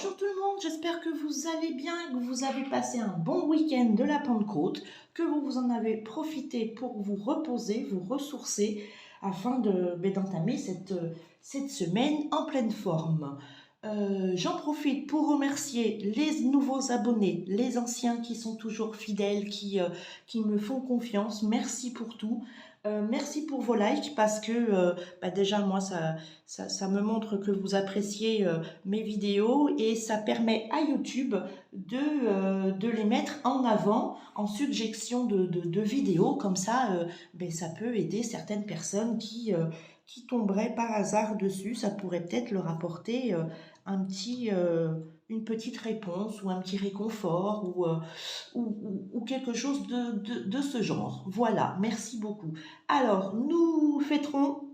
Bonjour tout le monde, j'espère que vous allez bien et que vous avez passé un bon week-end de la Pentecôte, que vous en avez profité pour vous reposer, vous ressourcer, afin d'entamer cette semaine en pleine forme. J'en profite pour remercier les nouveaux abonnés, les anciens qui sont toujours fidèles, qui me font confiance. Merci pour tout. Merci pour vos likes parce que déjà moi ça me montre que vous appréciez mes vidéos et ça permet à YouTube de les mettre en avant en suggestion de vidéos. Comme ça, ça peut aider certaines personnes qui tomberaient par hasard dessus. Ça pourrait peut-être leur apporter une petite réponse ou un petit réconfort ou quelque chose de ce genre. Voilà, merci beaucoup. Alors, nous fêterons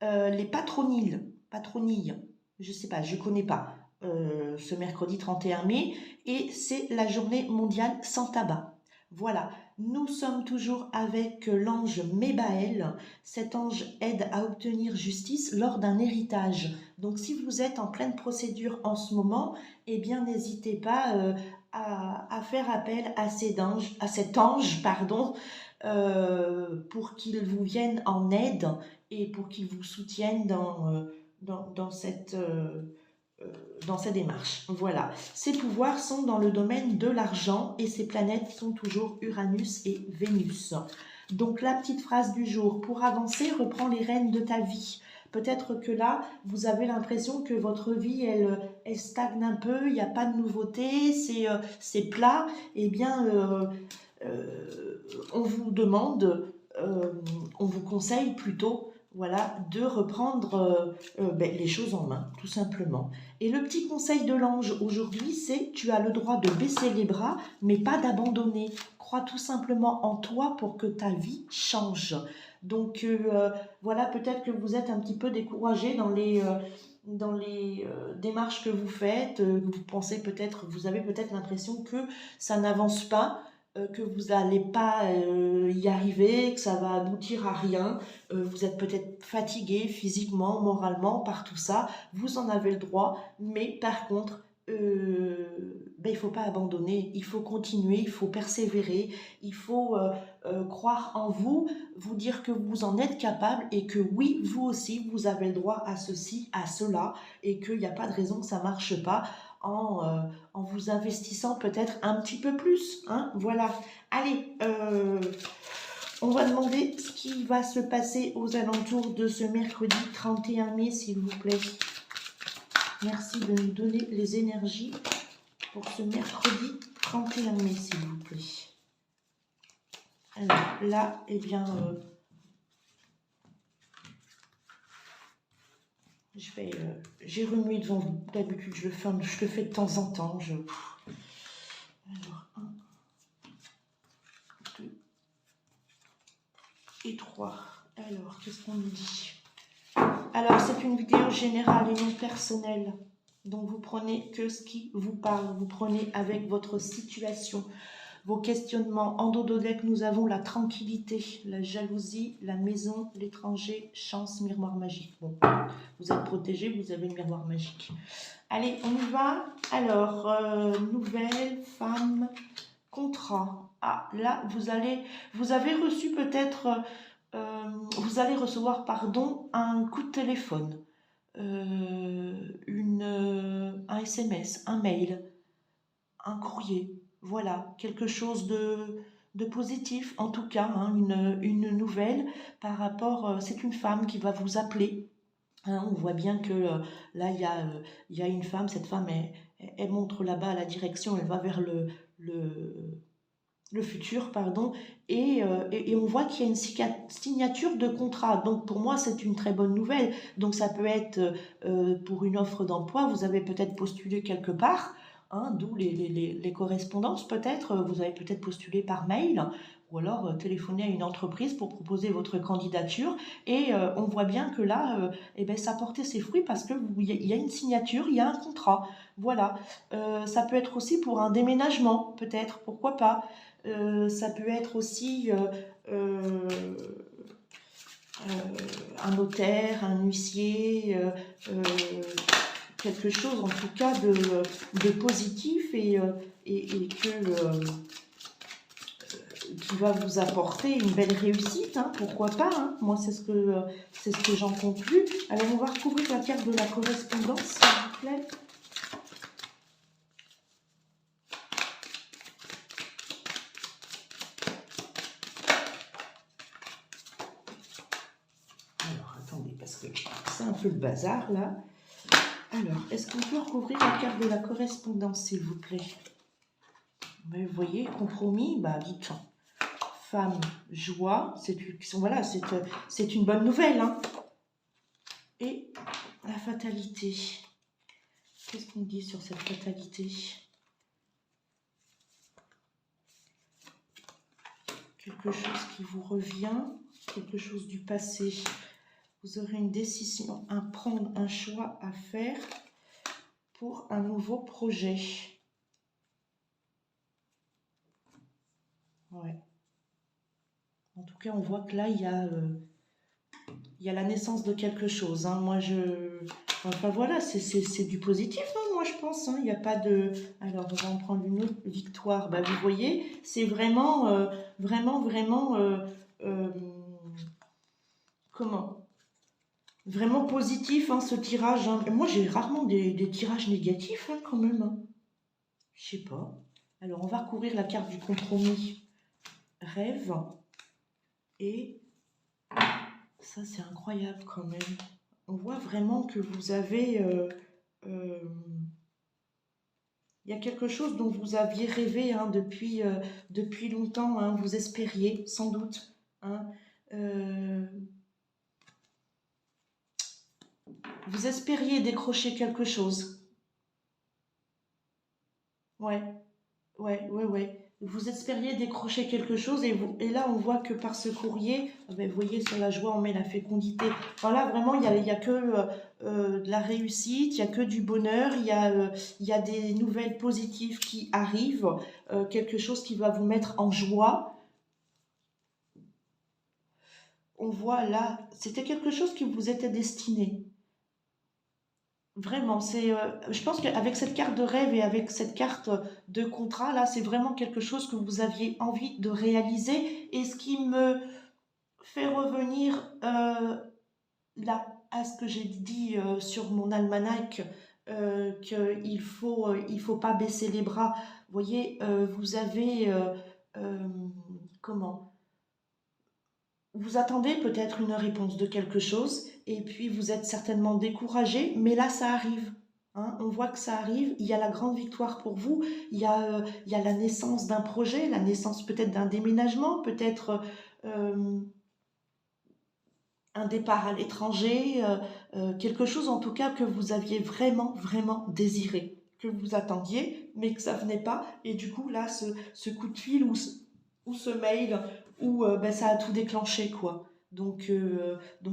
les patronilles, je sais pas, je connais pas, ce mercredi 31 mai, et c'est la journée mondiale sans tabac. Voilà, nous sommes toujours avec l'ange Mébaël. Cet ange aide à obtenir justice lors d'un héritage. Donc si vous êtes en pleine procédure en ce moment, eh bien n'hésitez pas à faire appel à cet ange, pardon, pour qu'il vous vienne en aide et pour qu'il vous soutienne dans cette démarche. Voilà. Ses pouvoirs sont dans le domaine de l'argent et ses planètes sont toujours Uranus et Vénus. Donc la petite phrase du jour: pour avancer, reprends les rênes de ta vie. Peut-être que là, vous avez l'impression que votre vie, elle stagne un peu, il n'y a pas de nouveauté, c'est plat. Eh bien, on vous demande, on vous conseille plutôt, voilà, de reprendre les choses en main, tout simplement. Et le petit conseil de l'ange aujourd'hui, c'est: tu as le droit de baisser les bras, mais pas d'abandonner. Crois tout simplement en toi pour que ta vie change. Donc voilà, peut-être que vous êtes un petit peu découragé dans les démarches que vous faites. Vous pensez peut-être, vous avez peut-être l'impression que ça n'avance pas, que vous n'allez pas y arriver, que ça va aboutir à rien. Vous êtes peut-être fatigué physiquement, moralement par tout ça. Vous en avez le droit, mais par contre, il ne faut pas abandonner, il faut continuer, il faut persévérer, il faut croire en vous, vous dire que vous en êtes capable et que oui, vous aussi, vous avez le droit à ceci, à cela, et qu'il n'y a pas de raison que ça ne marche pas en vous investissant peut-être un petit peu plus. Hein, voilà. Allez, on va demander ce qui va se passer aux alentours de ce mercredi 31 mai, s'il vous plaît. Merci de nous donner les énergies pour ce mercredi 31 mai, s'il vous plaît. Alors là, eh bien, j'ai remué devant vous. D'habitude, je le fais de temps en temps. Alors, 1, 2 et 3. Alors, qu'est-ce qu'on nous dit? Alors, c'est une vidéo générale et non personnelle. Donc, vous prenez que ce qui vous parle. Vous prenez avec votre situation, vos questionnements. En dos de deck, nous avons la tranquillité, la jalousie, la maison, l'étranger, chance, miroir magique. Bon, vous êtes protégé, vous avez le miroir magique. Allez, on y va. Alors, nouvelle, femme, contrat. Ah, là, vous avez reçu peut-être, vous allez recevoir, pardon, un coup de téléphone, un SMS, un mail, un courrier. Voilà, quelque chose de positif, en tout cas, hein, une nouvelle par rapport, c'est une femme qui va vous appeler. Hein, on voit bien que là, il y a une femme, cette femme, elle montre là-bas à la direction, elle va vers le futur, pardon, et on voit qu'il y a une signature de contrat. Donc pour moi, c'est une très bonne nouvelle. Donc ça peut être pour une offre d'emploi, vous avez peut-être postulé quelque part, hein, d'où les correspondances peut-être, vous avez peut-être postulé par mail, ou alors téléphoner à une entreprise pour proposer votre candidature, et on voit bien que là, ça portait ses fruits parce qu'il y a une signature, il y a un contrat. Voilà. Ça peut être aussi pour un déménagement, peut-être, pourquoi pas. Ça peut être aussi un notaire, un huissier, quelque chose en tout cas de positif et qui va vous apporter une belle réussite, hein, pourquoi pas, hein. Moi c'est ce que j'en conclus. Alors on va recouvrir la carte de la correspondance, s'il vous plaît. Alors attendez, parce que c'est un peu le bazar là. Alors, est-ce qu'on peut recouvrir la carte de la correspondance, s'il vous plaît? Vous voyez, compromis, bah dites, femme, joie, voilà, c'est une bonne nouvelle, hein. Et la fatalité. Qu'est-ce qu'on dit sur cette fatalité? Quelque chose qui vous revient, quelque chose du passé. Vous aurez une décision à prendre, un choix à faire pour un nouveau projet. Ouais. En tout cas, on voit que là, il y a la naissance de quelque chose, hein. Moi, enfin, voilà, c'est du positif, hein, moi, je pense, hein. Il n'y a pas de... Alors, on va en prendre une autre, victoire. Bah, vous voyez, c'est vraiment, vraiment, comment? Vraiment positif, hein, ce tirage, hein. Moi, j'ai rarement des tirages négatifs, hein, quand même, hein. Je sais pas. Alors, on va recouvrir la carte du compromis. Rêve. Et ça, c'est incroyable quand même. On voit vraiment que vous avez... il y a quelque chose dont vous aviez rêvé, hein, depuis longtemps, hein, vous espériez, sans doute, hein. Vous espériez décrocher quelque chose. Ouais, ouais. Vous espériez décrocher quelque chose et là, on voit que par ce courrier, vous voyez, sur la joie, on met la fécondité. Voilà, vraiment, il y a que de la réussite, il n'y a que du bonheur, il y a des nouvelles positives qui arrivent, quelque chose qui va vous mettre en joie. On voit là, c'était quelque chose qui vous était destiné. Vraiment, je pense qu'avec cette carte de rêve et avec cette carte de contrat, là, c'est vraiment quelque chose que vous aviez envie de réaliser. Et ce qui me fait revenir là, à ce que j'ai dit sur mon almanach, il faut pas baisser les bras. Vous voyez, vous avez, euh, comment? Vous attendez peut-être une réponse de quelque chose et puis vous êtes certainement découragé, mais là ça arrive. Hein, on voit que ça arrive, il y a la grande victoire pour vous, il y a la naissance d'un projet, la naissance peut-être d'un déménagement, peut-être un départ à l'étranger, quelque chose en tout cas que vous aviez vraiment, vraiment désiré, que vous attendiez, mais que ça venait pas. Et du coup, là, ce coup de fil ou ce mail, où ben, ça a tout déclenché, quoi. Donc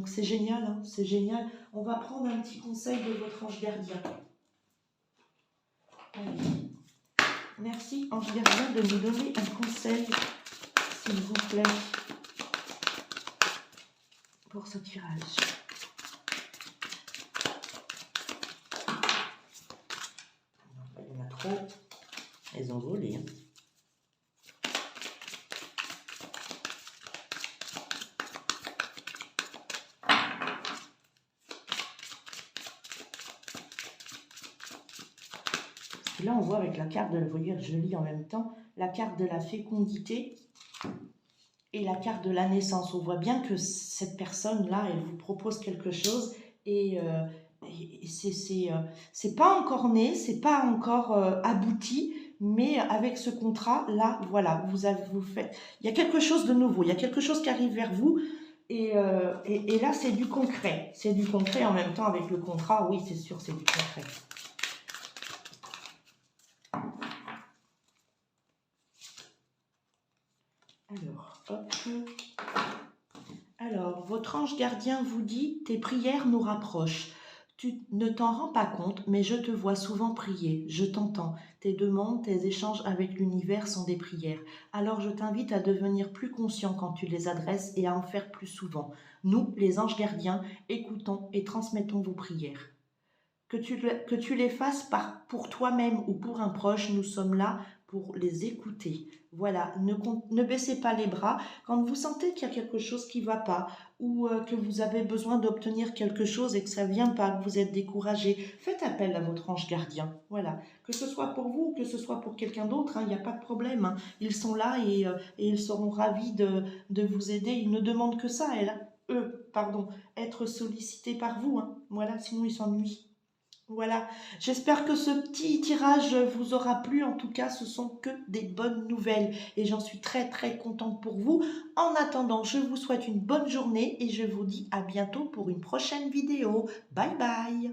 c'est génial, hein, c'est génial. On va prendre un petit conseil de votre ange gardien. Allez. Merci, ange gardien, de nous donner un conseil, s'il vous plaît, pour ce tirage. Il y en a trop. Elles ont volé. Hein. Là, on voit avec la carte de, vous voyez, je lis en même temps, la carte de la fécondité et la carte de la naissance. On voit bien que cette personne-là, elle vous propose quelque chose et c'est pas encore né, c'est pas encore abouti, mais avec ce contrat-là, voilà, vous faites, il y a quelque chose de nouveau, il y a quelque chose qui arrive vers vous. Et là, c'est du concret. C'est du concret en même temps avec le contrat. Oui, c'est sûr, c'est du concret. Alors, hop. Alors, votre ange gardien vous dit, tes prières nous rapprochent. Tu ne t'en rends pas compte, mais je te vois souvent prier, je t'entends. Tes demandes, tes échanges avec l'univers sont des prières. Alors je t'invite à devenir plus conscient quand tu les adresses et à en faire plus souvent. Nous, les anges gardiens, écoutons et transmettons vos prières. que tu les fasses pour toi-même ou pour un proche, nous sommes là pour les écouter. Voilà, ne baissez pas les bras. Quand vous sentez qu'il y a quelque chose qui ne va pas ou que vous avez besoin d'obtenir quelque chose et que ça ne vient pas, que vous êtes découragé, faites appel à votre ange gardien. Voilà, que ce soit pour vous ou que ce soit pour quelqu'un d'autre, il n'y a pas de problème, hein. Ils sont là et ils seront ravis de vous aider. Ils ne demandent que ça, eux, pardon, être sollicités par vous, hein. Voilà, sinon ils s'ennuient. Voilà, j'espère que ce petit tirage vous aura plu. En tout cas, ce sont que des bonnes nouvelles et j'en suis très très contente pour vous. En attendant, je vous souhaite une bonne journée et je vous dis à bientôt pour une prochaine vidéo. Bye bye.